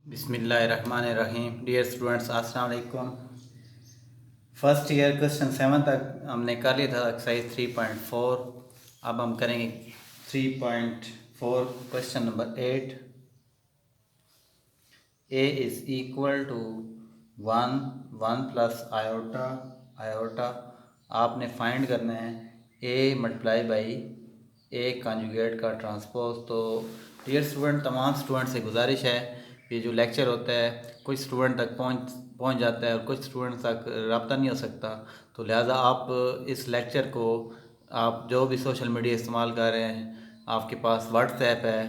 बिस्मिल्लाहिर्रहमानिर्रहीम। Dear students, अस्सलाम वालेकुम। फर्स्ट ईयर क्वेश्चन 7 तक हमने कर लिया था एक्सरसाइज 3.4। अब हम करेंगे 3.4 question number 8। A is equal to 1 plus iota. आपने फाइंड करना है A multiply by A conjugate का ट्रांसपोज। तो डियर स्टूडेंट, तमाम स्टूडेंट से गुजारिश है, ये जो लेक्चर होता है कुछ स्टूडेंट तक पहुंच जाता है और कुछ स्टूडेंट तक रब्ता नहीं हो सकता। तो लिहाजा आप इस लेक्चर को आप जो भी सोशल मीडिया इस्तेमाल कर रहे हैं, आपके पास व्हाट्सएप है,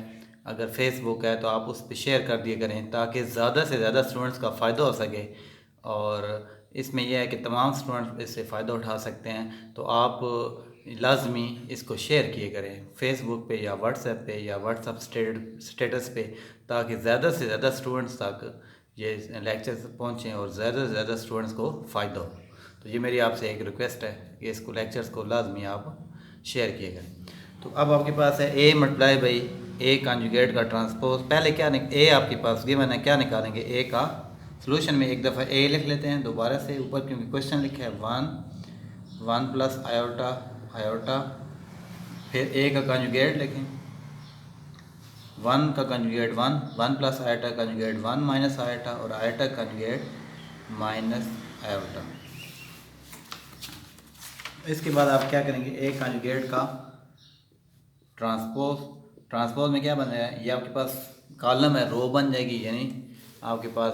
अगर फेसबुक है तो आप उस पर शेयर कर दिया करें ताकि ज़्यादा से ज़्यादा स्टूडेंट्स का फ़ायदा हो सके। और इसमें यह है कि तमाम स्टूडेंट इससे फ़ायदा उठा सकते हैं। तो आप लाजमी इसको शेयर किए करें फेसबुक पे या व्हाट्सएप पे या व्हाट्सएप स्टेटस पे, ताकि ज़्यादा से ज़्यादा स्टूडेंट्स तक ये लेक्चर्स पहुँचें और ज़्यादा से ज़्यादा स्टूडेंट्स को फ़ायदा हो। तो ये मेरी आपसे एक रिक्वेस्ट है कि इसको लेक्चर्स को लाजमी आप शेयर किए करें। तो अब आपके पास है A multiply by A conjugate का ट्रांसपोज। पहले क्या ए आपके पास गिवन है, क्या निकालेंगे? ए का सोल्यूशन में एक दफ़ा ए लिख लेते हैं दोबारा से ऊपर, क्योंकि क्वेश्चन लिखा है 1 प्लस आयोटा, फिर ए का कंजुगेट लिखें, 1 का conjugate 1 plus iota conjugate 1 minus iota और आयोटा कंजुगेट माइनस आयोटा। इसके बाद आप क्या करेंगे? ए कंजुगेट का ट्रांसपोज में क्या बन रहा है? ये आपके पास कॉलम है, रो बन जाएगी, यानी आपके पास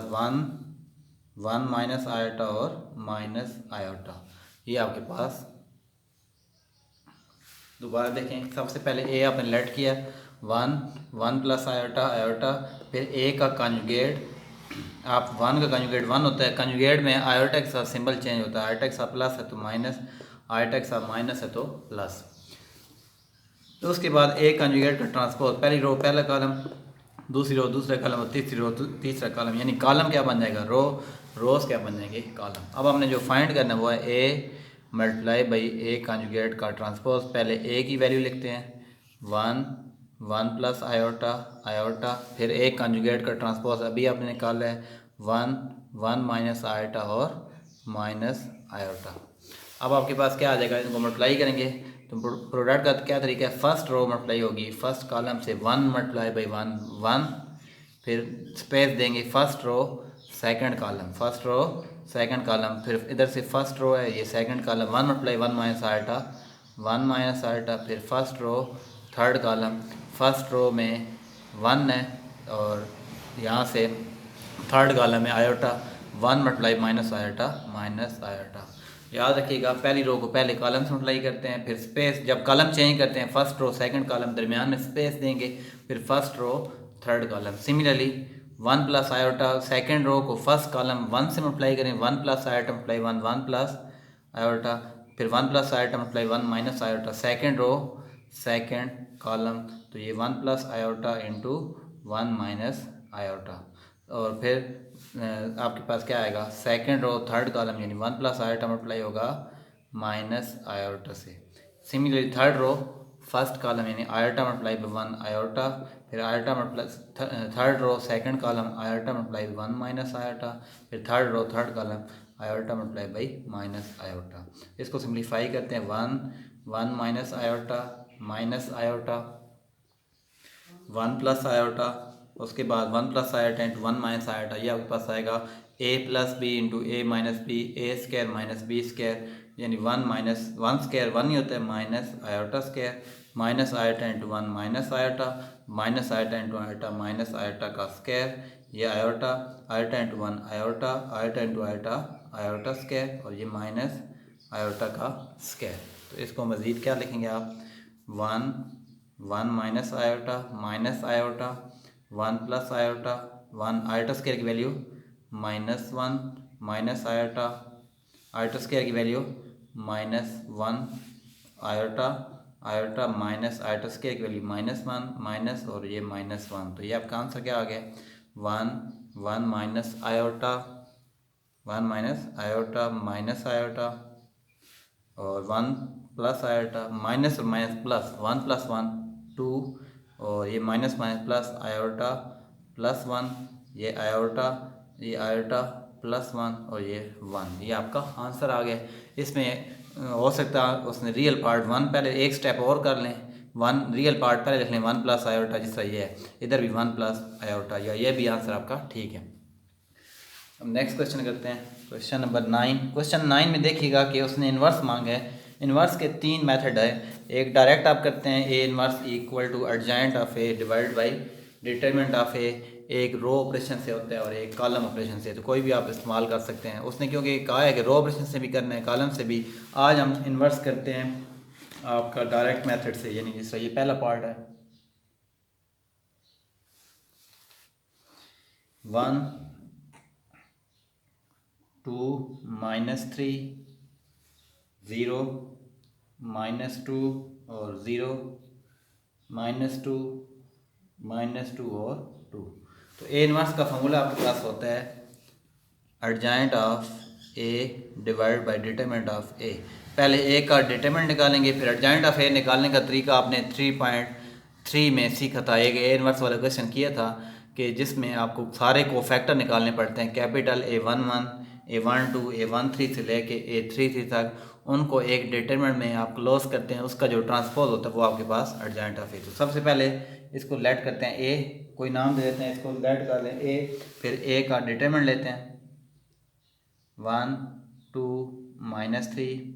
1 माइनस आयोटा और माइनस आयोटा। ये आपके पास दोबारा देखें, सबसे पहले ए आपने लेट किया 1 प्लस आयोटा, फिर ए का कंजुगेट, आप 1 का कंजुगेट 1 होता है, कंजुगेट में आयोटा के साथ सिंबल चेंज होता है, आयोटा के साथ प्लस है तो माइनस, आयोटा के साथ माइनस है तो प्लस। तो उसके बाद ए कंजुगेट का ट्रांसपोज, पहली रो पहला कॉलम, दूसरी रो दूसरा कॉलम और तीसरी रो तीसरा कॉलम, यानी कॉलम क्या बन जाएगा? रोज क्या बन जाएंगे? कॉलम। अब हमने जो फाइंड करना है वो है A multiply by A conjugate का ट्रांसपोज। पहले ए की वैल्यू लिखते हैं 1 प्लस आयोटा, फिर ए कंजुगेट का ट्रांसपोज अभी आपने निकाला है 1 माइनस आयोटा और माइनस आयोटा। अब आपके पास क्या आ जाएगा? इनको मल्टीप्लाई करेंगे तो प्रोडक्ट का क्या तरीका है? फर्स्ट रो मल्टीप्लाई होगी, फर्स्ट कॉलम से 1 मल्टीप्लाई बाई 1, फिर स्पेस देंगे first row second column, first row second column, फिर इधर से फर्स्ट रो है ये second column 1 multiply 1 minus iota 1 minus iota, फिर first row third column, first row में 1 है और यहाँ से थर्ड कॉलम में आयोटा 1 मल्टीप्लाई माइनस आयोटा। याद रखिएगा, पहली रो को पहले कॉलम से मल्टीप्लाई करते हैं, फिर स्पेस, जब कॉलम चेंज करते हैं फर्स्ट रो सेकंड कॉलम दरमियान में स्पेस देंगे, फिर first row third column. Similarly 1 plus iota second row को फर्स्ट कॉलम 1 से मल्टीप्लाई करें, 1 plus iota multiply 1 plus iota, फिर 1 plus iota multiply 1 minus iota, second row second column, तो ये 1 plus iota into 1 minus iota. और फिर आपके पास क्या आएगा? सेकंड रो थर्ड कॉलम, यानी 1 प्लस आयोटा मल्टीप्लाई होगा माइनस आयोटा से। Similarly third row first column यानी आयोटा मल्टीप्लाई बाई 1 आयोटा, फिर iota multiply third row second column iota multiply by 1 minus iota, फिर third row third column iota multiply by minus iota. इसको simplify करते हैं 1 minus iota 1 plus iota, उसके बाद 1 plus iota into 1 minus iota, ये आपके पास आएगा ए प्लस बी इंटू ए minus B, ए square minus B square, यानी 1 माइनस 1 स्क्वायर 1 ही होता है, minus iota square, minus iota into 1 minus iota, minus iota into iota minus iota का square, ये iota, iota into 1 iota, iota into iota iota square, और ये minus iota का square. तो इसको मज़ीद क्या लिखेंगे आप? 1 minus iota 1 plus iota 1, iota square की वैल्यू -1 माइनस आयोटा स्क्वायर की value -1 iota minus iota square की वैल्यू -1 माइनस और ये -1। तो ये आपका आंसर क्या आ गया? 1 माइनस आयोटा माइनस आयोटा और 1 प्लस आयोटा, माइनस और माइनस प्लस, 1 प्लस 1 2, और ये minus minus plus iota plus 1 ये आयोटा, ये आयोटा प्लस 1 और ये 1, ये आपका आंसर आ गया। इसमें हो सकता है उसने रियल पार्ट 1 पहले एक स्टेप और कर लें, 1 रियल पार्ट पहले लिख लें 1 प्लस आयोटा, जिस तरह ये है, इधर भी 1 प्लस आयोटा, या ये भी आंसर आपका ठीक है। अब नेक्स्ट क्वेश्चन करते हैं, क्वेश्चन नंबर 9। क्वेश्चन 9 में देखिएगा कि उसने इन्वर्स मांगा है। इन्वर्स के 3 मेथड है। एक डायरेक्ट आप करते हैं, A inverse equal to adjoint of A divide by determinant of A. एक रो ऑपरेशन से होता है और एक कॉलम ऑपरेशन से, तो कोई भी आप इस्तेमाल कर सकते हैं। उसने क्योंकि कहा है कि रो ऑपरेशन से भी करना है, कॉलम से भी। आज हम इन्वर्स करते हैं आपका डायरेक्ट मेथड से, यानी जिस तरह ये पहला पार्ट है 1 2 -3 0 -2 और 0 -2 -2 और 2। तो ए इनवर्स का फॉर्मूला आपके पास होता है adjoint of A divide by determinant of A. पहले ए का डिटरमिनेंट निकालेंगे, फिर एडजॉइंट ऑफ ए निकालने का तरीका आपने 3.3 में सीखा था। एक ए इनवर्स वाला क्वेश्चन किया था कि जिसमें आपको सारे को फैक्टर निकालने पड़ते हैं, कैपिटल A11 A12 A13 से लेके A33 तक, उनको एक डिटरमिनेंट में आप क्लोज करते हैं, उसका जो ट्रांसपोज होता है वो आपके पास एडजॉइंट ऑफ ए। तो सबसे पहले इसको लेट करते हैं, ए कोई नाम दे देते हैं, इसको लेट कर लें ए, फिर ए का डिटरमिनेंट लेते हैं 1 2 -3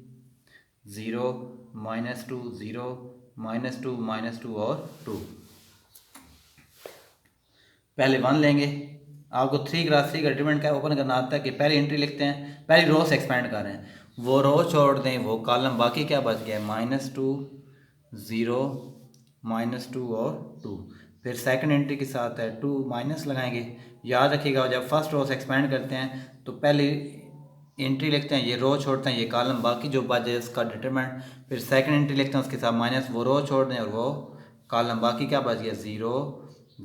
0 -2 0 -2 -2 और 2। पहले 1 लेंगे, आपको 3 क्रॉस 3 का डिटरमिनेंट क्या ओपन करना आता है कि पहली एंट्री लिखते हैं, पहली रो से एक्सपेंड कर रहे हैं, वो रो छोड़ दें वो कॉलम, बाकी क्या बच गया -2 0 -2 और 2। फिर सेकंड एंट्री के साथ है 2 माइनस लगाएंगे। याद रखिएगा जब फर्स्ट रो से एक्सपेंड करते हैं तो पहली एंट्री लिखते हैं, ये रो छोड़ते हैं, ये कॉलम, बाकी जो बच जाए उसका डिटरमिनेंट। फिर सेकंड एंट्री लिखते हैं, उसके साथ माइनस, वो रो छोड़ दें और वो कॉलम, बाकी क्या बच गया 0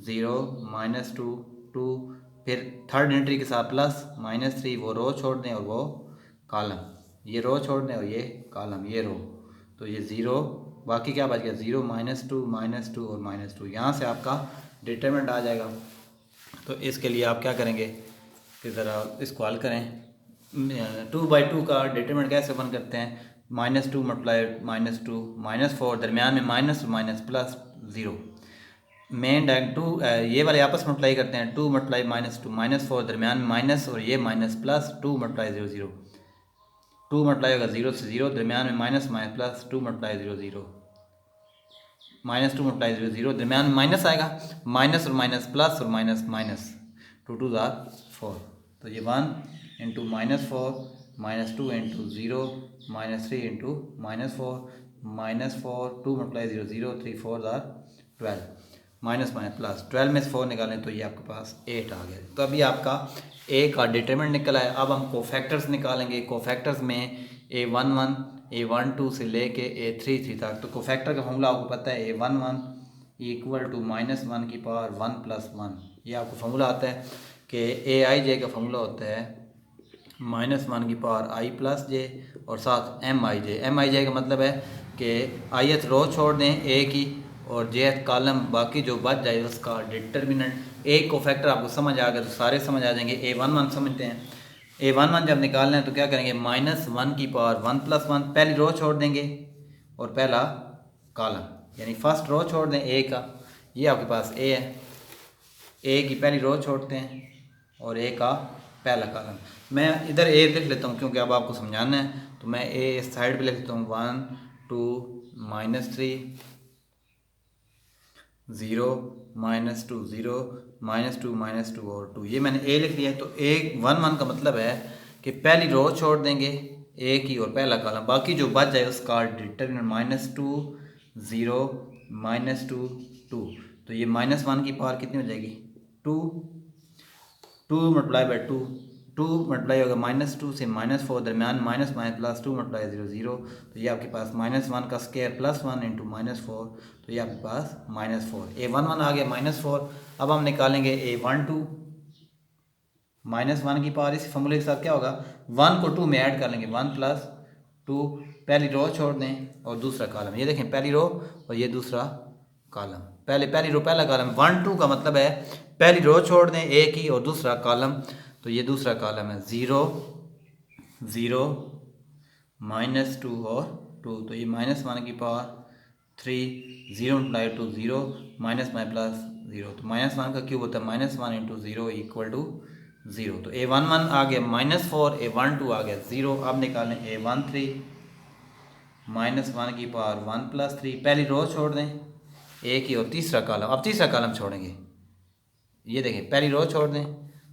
0 -2 2। फिर थर्ड एंट्री के साथ प्लस -3, वो रो छोड़ दें और वो कॉलम, ये रो छोड़ दें और ये कॉलम, ये रो, तो ये 0, बाकी क्या बच गया 0 -2 -2 और -2। यहाँ से आपका डिटरमिनेंट आ जाएगा। तो इसके लिए आप क्या करेंगे कि ज़रा इसको हल करें। 2/2 का डिटरमिनेंट कैसे ओपन करते हैं, -2 मल्टीप्लाई -2 -4, दरमियान में minus minus plus 0। Main direct 2 ये वाले आपस में मल्टीप्लाई करते हैं, 2 मल्टीप्लाई -2 -4, दरमियान में माइनस और ये माइनस प्लस 2 मल्टीप्लाई 0 0। 2 मल्टीप्लाई होगा 0 से 0, दरमियान में minus minus plus 2 multiply 0 0 -2 multiply 0 0, दरमियान में माइनस आएगा, माइनस और माइनस प्लस और माइनस माइनस, 2 2 4। तो ये 1 into -4 -2 into 0 -3 into -4 -4 2 multiply 0 0 3 4 12, minus minus plus 12 में से 4 निकालें तो ये आपके पास 8 आ गया। तो अभी आपका ए का डिटरमिनेंट निकला है। अब हम कोफैक्टर्स निकालेंगे। कोफैक्टर्स में A11 A12 से लेके A33 तक। तो कोफैक्टर का फॉर्मूला आपको पता है, A11 इक्वल टू -1 की पावर 1 + 1। ये आपको फॉर्मूला आता है कि AIJ का फॉर्मूला होता है -1 की पावर I + j और साथ MIJ। MIJ का मतलब है कि ith रो छोड़ दें A की और jth कॉलम, बाकी जो बच जाए उसका डिटरमिनेंट। एक को फैक्टर आपको समझ आ गया तो सारे समझ आ जाएंगे। A11 समझते हैं, A11 जब निकालना है तो क्या करेंगे, -1 की पावर 1 + 1, पहली रो छोड़ देंगे और पहला कॉलम, यानी फर्स्ट रो छोड़ दें A का, ये आपके पास A है, A की पहली रो छोड़ते हैं और A का पहला कॉलम। मैं इधर A लिख लेता हूँ क्योंकि अब आपको समझाना है, तो मैं A इस साइड पे लिख लेता हूँ 1 2 -3 0 -2 0 -2 -2 और 2। ये मैंने A लिख दिया है। तो A11 का मतलब है कि पहली रो छोड़ देंगे A की और पहला कॉलम, बाकी जो बच जाए उसका डिटरमिनेंट -2 0 -2 2। तो ये -1 की पावर कितनी हो जाएगी 2, 2 मल्टीप्लाई बाई 2, 2 मल्टीप्लाई होगा -2 से -4, दरमियान माइनस माइनस प्लस 2 मल्टीप्लाई 0 0। तो ये आपके पास -1 का स्क्वायर +1 इंटू -4, तो ये आपके पास -4। A11 आ गया -4। अब हम निकालेंगे A12, -1 की पावर इस फॉर्मूले के साथ क्या होगा, 1 को 2 में ऐड कर लेंगे, 1 + 2, पहली रो छोड़ दें और दूसरा कॉलम, ये देखें पहली रो और ये दूसरा कॉलम, पहली रो पहला कॉलम। 1 2 का मतलब है पहली रो छोड़ दें एक ही और दूसरा कॉलम, तो ये दूसरा कॉलम है 0 0 -2 और 2, तो ये -1 की पावर 3, 0 × 2 0 माइनस में प्लस 0, तो -1 का क्यूब होता है -1 × 0 = 0। तो A11 आ गया -4, A12 आ गया 0। अब निकालें A13 -1 की पावर 1 + 3, पहली रो छोड़ दें एक ही और तीसरा कॉलम। अब तीसरा कॉलम छोड़ेंगे, ये देखें पहली रो छोड़ दें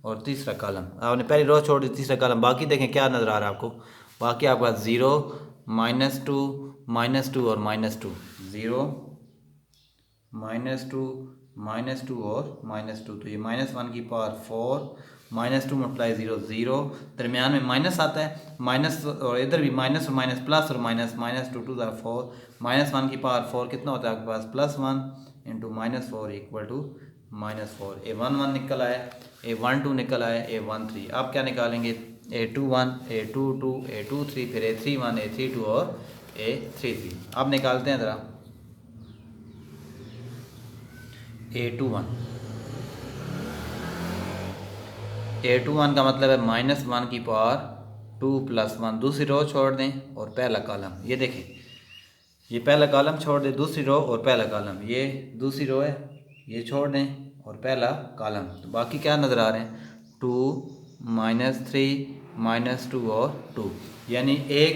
और तीसरा कॉलम, आपने पहली रो छोड़ दी तीसरा कॉलम, बाकी देखें क्या नज़र आ रहा है आपको, बाकी आपके पास 0 -2 -2 और -2, 0 -2 -2 और -2, तो ये -1 की पावर 4, -2 × 0 0, दरमियान में माइनस आता है, माइनस और इधर भी माइनस और माइनस प्लस और माइनस, -2 2 4, -1 की पावर 4 कितना होता है आपके पास +1 × -4 = -4। A11 निकल आया, A12 निकल आया, A13। आप क्या निकालेंगे A21 A22 A23, फिर A31 A32 और A33। अब निकालते हैं ज़रा A21 का मतलब है -1 की पावर 2 + 1, दूसरी रो छोड़ दें और पहला कॉलम, ये देखें ये पहला कॉलम छोड़ दें, दूसरी रो और पहला कॉलम, ये दूसरी रो है, ये छोड़ दें और पहला कॉलम, तो बाकी क्या नज़र आ रहे हैं 2 -3 -2 और 2, यानी एक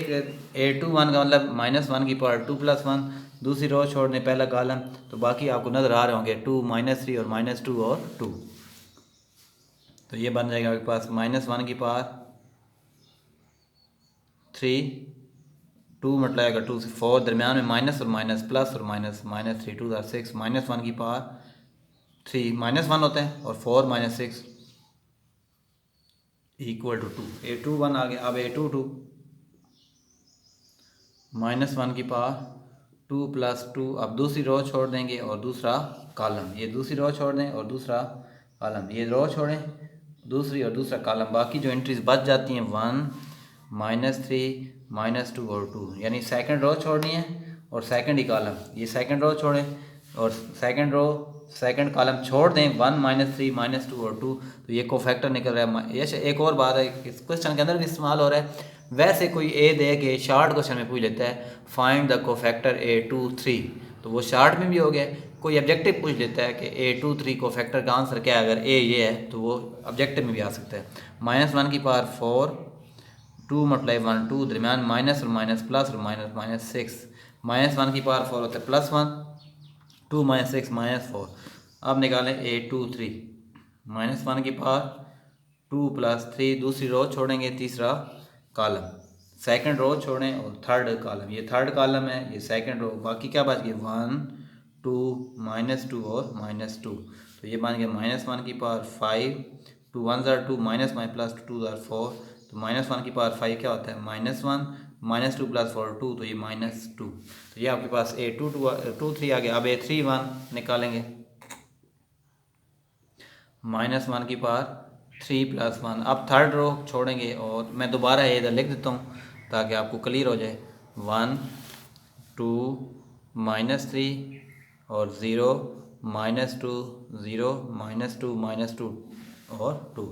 A21 का मतलब -1 की पावर 2 + 1, दूसरी रो छोड़ दें पहला कॉलम, तो बाकी आपको नज़र आ रहे होंगे 2 -3 और -2 और 2, तो ये बन जाएगा आपके पास -1 की पावर 3, 2 मल्टीप्लाई 2 से 4, दरमियान में माइनस और माइनस प्लस और माइनस, -3 2 6, -1 की पावर 3, -1 होता है और 4 - 6 = 2। A21 आ गया। अब A22 -1 की पावर 2 + 2, अब दूसरी रो छोड़ देंगे और दूसरा कॉलम, ये दूसरी रो छोड़ दें और दूसरा कॉलम, ये रो छोड़ें दूसरी और दूसरा कॉलम, बाकी जो एंट्रीज बच जाती हैं 1 -3 -2 और 2, यानी सेकंड रो छोड़नी है और सेकंड ही कॉलम, ये सेकंड रो छोड़ें और सेकंड रो सेकंड कॉलम छोड़ दें 1 -3 -2 और 2, तो ये कोफैक्टर निकल रहा है। ये एक और बात है इस क्वेश्चन के अंदर भी इस्तेमाल हो रहा है, वैसे कोई ए दे के शार्ट क्वेश्चन में पूछ लेता है फाइंड द कोफैक्टर A23, तो वो शार्ट में भी हो गया। कोई ऑब्जेक्टिव पूछ लेता है कि A23 कोफैक्टर का आंसर क्या है, अगर ए ये है तो वो ऑब्जेक्टिव में भी आ सकता है। -1 की पावर 4, 2 × 1 2, दरमियान माइनस और माइनस प्लस और माइनस 6, -1 की पावर 4 होता है +1, 2 - 6 -4। अब निकालें A23 -1 की पावर 2 + 3, दूसरी रो छोड़ेंगे तीसरा कॉलम, सेकंड रो छोड़ें और थर्ड कॉलम, ये थर्ड कॉलम है, ये सेकंड रो, बाकी क्या बच गया 1 2 -2 और -2, तो ये बन गया -1 की पावर 5, 2 1 2 -1 + 2 4, तो -1 की पावर 5 क्या होता है -1 -2 + 4 2, तो ये -2, तो ये आपके पास A23 आ गया। अब A31 निकालेंगे, -1 की पावर 3 + 1, अब थर्ड रो छोड़ेंगे और मैं दोबारा ये इधर लिख देता हूँ ताकि आपको क्लियर हो जाए, 1 2 -3 और 0 -2 0 -2 और 2,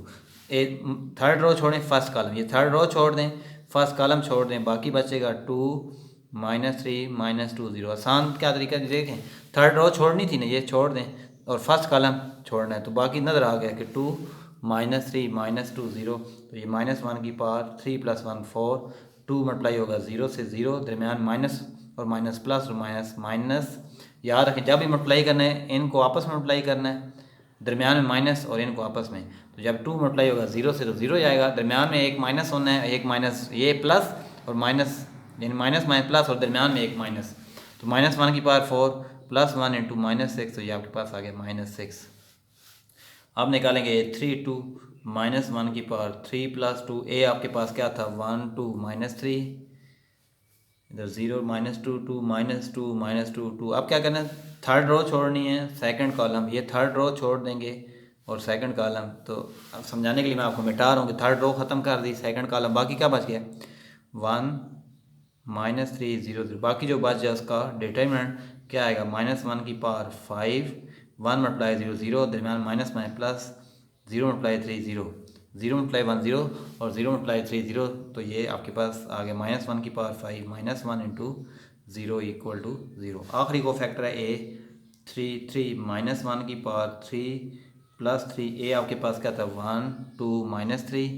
थर्ड रो छोड़ें फर्स्ट कॉलम, ये थर्ड रो छोड़ दें फर्स्ट कॉलम छोड़ दें, बाकी बचेगा 2 -3 -2 0। आसान क्या तरीका देखें, थर्ड रो छोड़नी थी ना, ये छोड़ दें और फर्स्ट कॉलम छोड़ना है, तो बाकी नज़र आ गया कि 2 -3 -2 0, तो ये -1 की पावर 3 + 1 4, 2 मल्टीप्लाई होगा 0 से 0, दरमियान माइनस और माइनस प्लस और माइनस माइनस, याद रखें जब भी मल्टीप्लाई करना है इनको आपस में मल्टीप्लाई करना है, दरमियान में माइनस और इनको आपस में, तो जब 2 मल्टीप्लाई होगा 0 से तो 0 जाएगा, दरमियान में एक माइनस होना है, एक माइनस ये प्लस और माइनस, यानी माइनस प्लस और दरमियान में एक माइनस, तो -1 की पावर 4 +1 × -6, तो ये आपके पास आ गया -6। अब निकालेंगे A32 -1 की पावर 3 + 2, ए आपके पास क्या था 1 2 -3, इधर 0 -2 2 -2 -2 2। अब क्या करना है, थर्ड रो छोड़नी है सेकंड कॉलम, ये थर्ड रो छोड़ देंगे और सेकंड कॉलम, तो अब समझाने के लिए मैं आपको मिटा रहा हूँ कि थर्ड रो ख़त्म कर दी, सेकंड कॉलम, बाकी क्या बच गया 1 -3 0 0, बाकी जो बच जाए उसका डिटरमिनेंट क्या आएगा -1 की पावर 5, 1 मल्टीप्लाई 0 0, दरमियान माइनस में प्लस, 0 मल्टीप्लाई 3 0, 0 मल्टीप्लाई 1 0 और 0 मल्टीप्लाई 3 0। तो ये आपके पास आ गया -1 की पावर 5 -1 इंटू 0 इक्वल टू 0। आखिरी को फैक्टर है ए 3 3 -1 की पावर 3 प्लस 3, ए आपके पास क्या था 1 2 -3,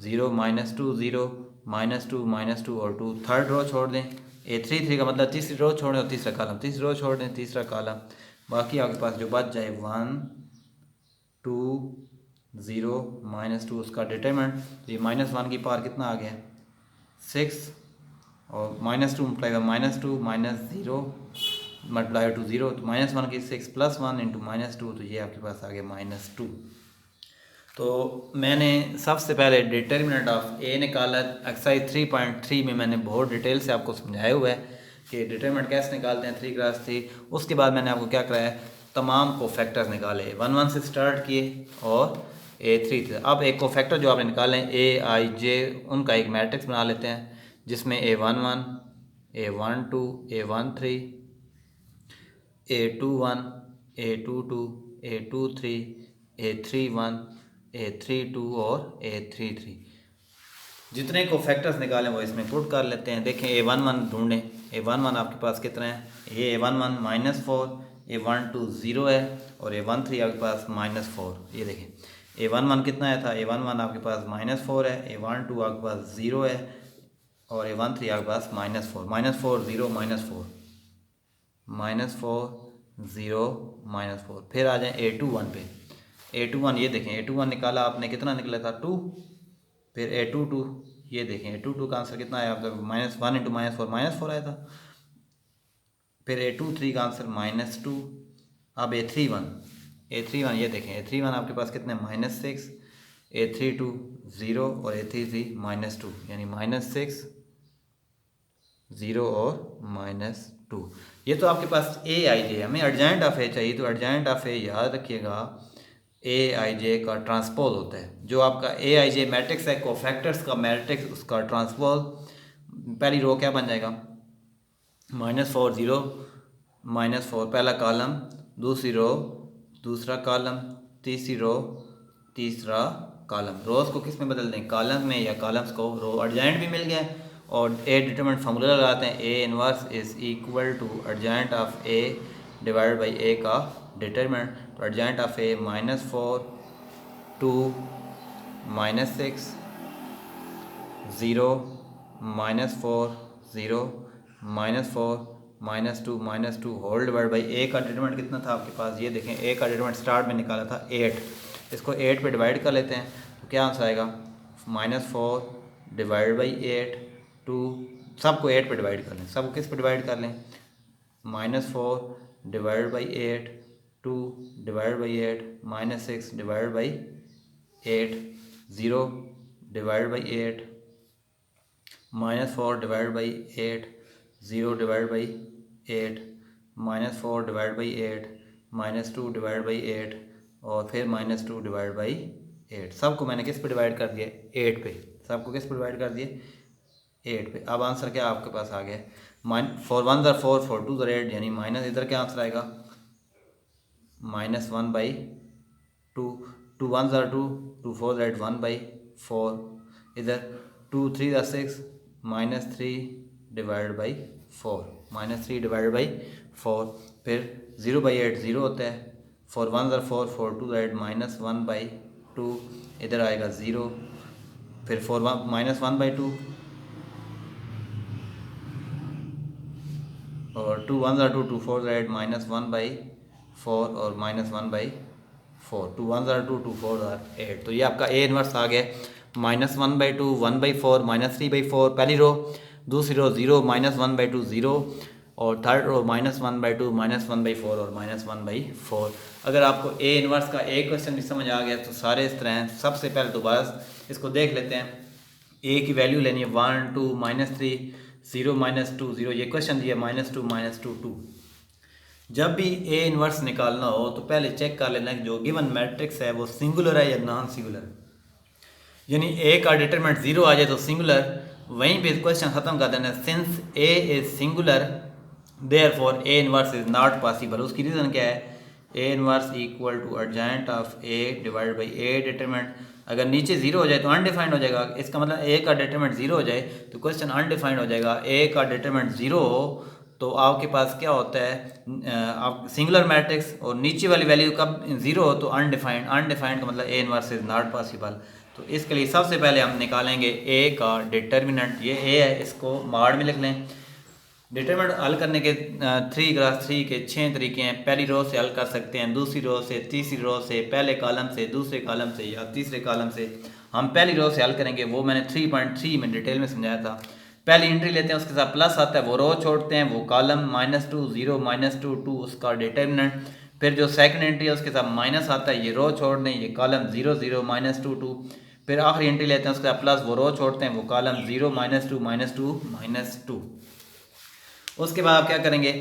0 -2 0 -2 और 2, थर्ड रो छोड़ दें, ए 3 3 का मतलब तीसरी रो छोड़ें और तीसरा कॉलम, तीसरी रो छोड़ दें तीसरा कॉलम, बाकी आपके पास जो बच जाए 1 2 0 -2 उसका डिटरमिनेंट। तो ये -1 की पावर कितना आ गया 6 और -2 मल्टीप्लाई -2 -0 मल्टीप्लाई टू 0, तो -1 की 6 प्लस 1 इंटू -2, तो ये आपके पास आ गया -2। तो मैंने सबसे पहले डिटर्मिनेंट ऑफ ए निकाला। एक्सरसाइज 3.3 में मैंने बहुत डिटेल से आपको समझाया हुआ है कि डिटर्मिनेंट कैसे निकालते हैं 3 क्रॉस 3। उसके बाद मैंने आपको क्या कराया, तमाम को फैक्टर्स निकाले, 1 1 से स्टार्ट किए और ए 3 थे। अब एक को फैक्टर जो आपने निकाले ए आई जे, उनका एक मैट्रिक्स बना लेते हैं जिसमें A11 A12 A13 A21 A22 A23 A31 A32 और A33, जितने को फैक्टर्स निकालें वो इसमें पुट कर लेते हैं। देखें A11 ढूंढें, A11 आपके पास कितना है, ये A11 -4, A12 0 है और A13 आपके पास -4। ये देखें A11 कितना है था, A11 आपके पास -4 है, A12 आपके पास 0 है और A13 आपके पास -4 -4 0 -4 -4 0 -4। फिर आ जाएं A21 पे, A21 ये देखें A21 निकाला आपने, कितना निकला था 2। फिर A22 ये देखें A22 का आंसर कितना आया आपका, -1 इंटू -4 आया था। फिर A23 का आंसर -2। अब A31 ये देखें A31 आपके पास कितने -6, A32 0 और A33 -2, यानी -6 0 और -2। ये तो आपके पास ए आई जे। हमें अर्जेंट ऑफ ए चाहिए, तो अर्जेंट ऑफ ए याद रखिएगा ए आई जे का ट्रांसपोज होता है। जो आपका ए आई जे मैट्रिक्स है, कोफैक्टर्स का मैट्रिक्स, उसका ट्रांसपोज, पहली रो क्या बन जाएगा -4 0 -4 पहला कॉलम, दूसरी रो दूसरा कॉलम, तीसरी रो तीसरा कॉलम। रोज़ को किस में बदल दें, कॉलम में, या कॉलम्स को रो। अर्जेंट भी मिल गया और ए डिटरमिनेंट फार्मूला लगाते हैं, A inverse is equal to adjoint of A divide by A का डिटरमिनेंट। तो adjoint of A -4 2 -6 0 -4 0 -4 -2 whole divide by A का डिटरमिनेंट कितना था आपके पास, ये देखें ए का डिटरमिनेंट स्टार्ट में निकाला था 8। इसको 8 पे डिवाइड कर लेते हैं, तो क्या आंसर आएगा -4 डिवाइड बाई 8 2, सबको 8 पे डिवाइड कर लें, सबको किस पे डिवाइड कर लें, -4 divide by 8 2 divide by 8 -6 divide by 8 0 divide by 8 -4 divide by 8 0 divide by 8 -4 divide by 8 -2 divide by 8 और फिर -2 डिवाइड बाई 8। सबको मैंने किस पे डिवाइड कर दिया, 8 पे। सबको किस पे डिवाइड कर दिए, 8 पे। अब आंसर क्या आपके पास आ गया, 4 1 ज़र 4 4 2 ज़र 8, यानी माइनस, इधर क्या आंसर आएगा -1 बाई 2, 2 1 ज़र 2 2 4 ज़र 1 बाई 4, इधर 2 3 ज़र 6 -3 डिवाइड बाई 4 -3 डिवाइड बाई 4। फिर 0 बाई 8 0 होता है, 4 1 ज़र 4 4 2 ज़र 8 -1 बाई 2, इधर आएगा 0। फिर 4 -1 बाई 2 और 2 1 ज़र 2 2 4 ज़र 8 -1 बाई 4 और -1 बाई 4, 2 1 ज़र 2 2 4 ज़र 8। तो ये आपका ए इनवर्स आ गया -1 बाई 2 1 बाई 4 -3 बाई 4 पहली रो, दूसरी रो 0 -1 बाई 2 0 और थर्ड रो -1 बाई 2 -1 बाई 4 और -1 बाई 4। अगर आपको ए इनवर्स का एक क्वेश्चन भी समझ आ गया तो सारे इस तरह हैं। सबसे पहले तो बस इसको देख लेते हैं, ए की वैल्यू लेनी है 1 2 -3 0 -2 0, ये क्वेश्चन दिया -2 -2 2। जब भी ए इनवर्स निकालना हो तो पहले चेक कर लेना कि जो गिवन मैट्रिक्स है वो सिंगुलर है या नॉन सिंगुलर। यानी ए का डिटरमिनेंट 0 आ जाए तो सिंगुलर, वहीं पे क्वेश्चन ख़त्म कर देना। Since A is singular therefore A inverse is not possible. उसकी रीज़न क्या है? A inverse equal to adjoint of A divide by A determinant. अगर नीचे जीरो हो जाए तो अनडिफाइंड हो जाएगा। इसका मतलब ए का डिटरमिनेंट जीरो हो जाए तो क्वेश्चन अनडिफाइंड हो जाएगा। ए का डिटरमिनेंट जीरो हो तो आपके पास क्या होता है, आप सिंगुलर मैट्रिक्स और नीचे वाली वैल्यू कब जीरो हो तो अनडिफाइंड। अनडिफाइंड का मतलब ए इनवर्स इज नॉट पॉसिबल। तो इसके लिए सबसे पहले हम निकालेंगे ए का डिटरमिनेंट। ये ए है, इसको मार्ड में लिख लें। डिटरमिनेंट हल करने के 3x3 के 6 तरीके हैं। पहली रो से हल कर सकते हैं, दूसरी रो से, तीसरी रो से, पहले कॉलम से, दूसरे कॉलम से या तीसरे कॉलम से। हम पहली रो से हल करेंगे, वो मैंने 3.3 में डिटेल में समझाया था। पहली एंट्री लेते हैं, उसके साथ प्लस आता है, वो रो छोड़ते हैं, वो कॉलम -2 0 -2 2 उसका डिटरमिनेंट। फिर जो सेकंड एंट्री है उसके साथ माइनस आता है, ये रो छोड़ दें, ये कॉलम 0 0 -2 2। फिर आखिरी एंट्री लेते हैं, उसके साथ प्लस, वो रो छोड़ते हैं, वो कॉलम 0 -2 -2 -2। उसके बाद आप क्या करेंगे,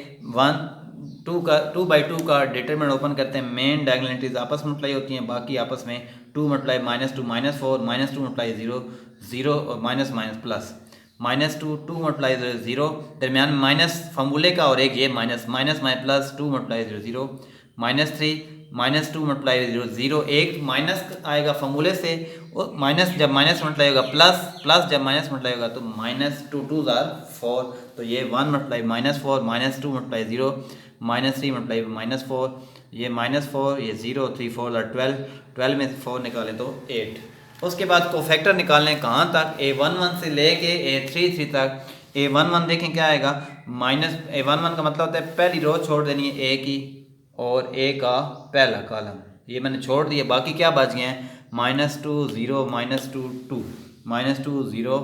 2/2 का डिटरमिनेंट ओपन करते हैं। मेन डायगोनलिटीज आपस में मल्टीप्लाई होती हैं, बाकी आपस में 2 मल्टीप्लाई -2 -4 -2 मल्टीप्लाई 0 0 और माइनस माइनस प्लस -2 2 मल्टीप्लाई 0 दरमियान में माइनस फॉर्मूले का, और एक ये minus minus minus plus 2 multiply 0 0 -3 -2 multiply 0 0। एक माइनस आएगा फॉर्मूले से, और माइनस जब माइनस मल्टीप्लाई होगा प्लस, प्लस जब माइनस मल्टीप्लाई होगा तो -2 2 4। तो ये 1 मल्टीप्लाई -4 -2 मल्टीप्लाई 0 -3 मल्टीप्लाई -4, ये -4, ये 0 3 4 12 12 में 4 निकाले तो 8। उसके बाद कोफैक्टर निकालने कहाँ तक, A11 से लेके A33 तक। A11 देखें क्या आएगा, A11 का मतलब होता है पहली रो छोड़ देनी है ए की, और ए का पहला कॉलम ये मैंने छोड़ दिया, बाकी क्या बच गए हैं, -2 0 -2 2 -2 0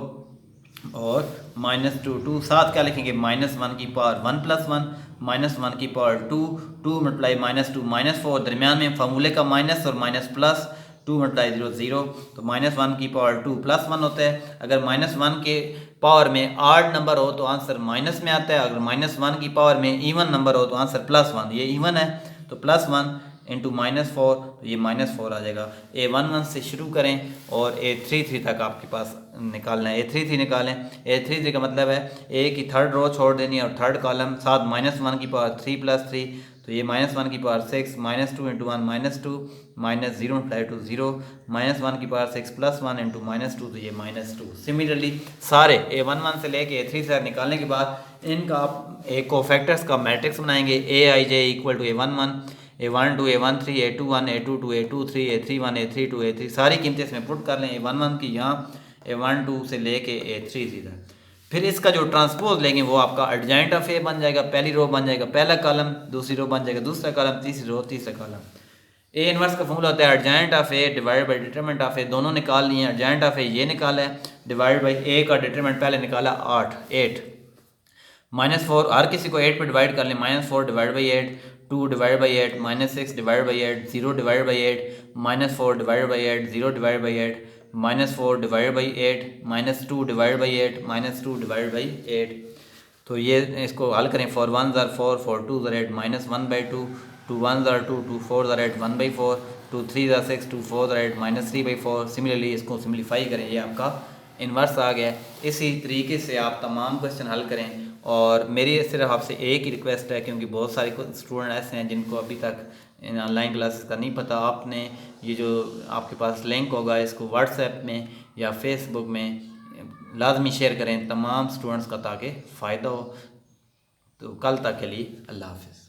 और -2 2। साथ क्या लिखेंगे, -1 की पावर 1 + 1 -1 की पावर 2 2 मल्टीप्लाई -2 -4 दरमियान में फार्मूले का माइनस और माइनस प्लस 2 मल्टीप्लाई 0 0। तो -1 की पावर 2 + 1 होता है। अगर -1 के पावर में ऑड नंबर हो तो आंसर माइनस में आता है, अगर -1 की पावर में इवन नंबर हो तो आंसर +1। ये इवन है तो +1 इंटू -4, तो ये -4 आ जाएगा। A11 से शुरू करें और A33 तक आपके पास निकालना है। A33 निकालें, A33 का मतलब है ए की थर्ड रो छोड़ देनी है और थर्ड कॉलम, साथ -1 की पावर 3 + 3, तो ये -1 की पावर 6 -2 इंटू 1 -2 -0 × 0 -1 की पावर 6 + 1 इंटू -2, तो ये -2। सिमिलरली सारे A11 से लेके A33 तक निकालने के बाद इनका आप एक कोफैक्टर्स का मैट्रिक्स बनाएंगे। Aij = A11 A12 A13 A21 A22 A23 A31 A32 A3, सारी कीमतें इसमें पुट कर लें। A11 की यहाँ, A12 से लेके A33 तक। फिर इसका जो ट्रांसपोज लेंगे वो आपका एडजेंट ऑफ ए बन जाएगा। पहली रो बन जाएगा पहला कॉलम, दूसरी रो बन जाएगा दूसरा कॉलम, तीसरी रो तीसरा कॉलम। ए इनवर्स का फॉर्मूला होता है adjoint of A divide by determinant of A. दोनों निकाल लिए, एडजेंट ऑफ ए ये निकाला है, डिवाइड बाई ए का डिटरमिनेंट पहले निकाला 8 -4, हर किसी को 8 पे डिवाइड कर लें। -4 divide by 8, 2 divide by 8, -6 divide by 8, 0 divide by 8, -4 divide by 8, 0 divide by 8, -4 divide by 8, -2 divide by 8, -2 divide by 8। तो ये इसको हल करें, 4 1 ज़ार 4, 4 2 ज़ार 8, -1/2, 2 1 ज़ार 2, 2 4 ज़ार 8, 1/4, 2 3 ज़ार 6, 2 4 ज़ार 8, -3/4। सिमिलरली इसको सिम्प्लीफाई करें, ये आपका इन्वर्स आ गया। इसी तरीके से आप तमाम क्वेश्चन हल करें। और मेरी सिर्फ आपसे एक ही रिक्वेस्ट है, क्योंकि बहुत सारे स्टूडेंट ऐसे हैं जिनको अभी तक इन ऑनलाइन क्लासेस का नहीं पता। आपने ये जो आपके पास लिंक होगा इसको व्हाट्सएप में या फेसबुक में लाजमी शेयर करें तमाम स्टूडेंट्स का, ताकि फ़ायदा हो। तो कल तक के लिए अल्लाह हाफ़िज़।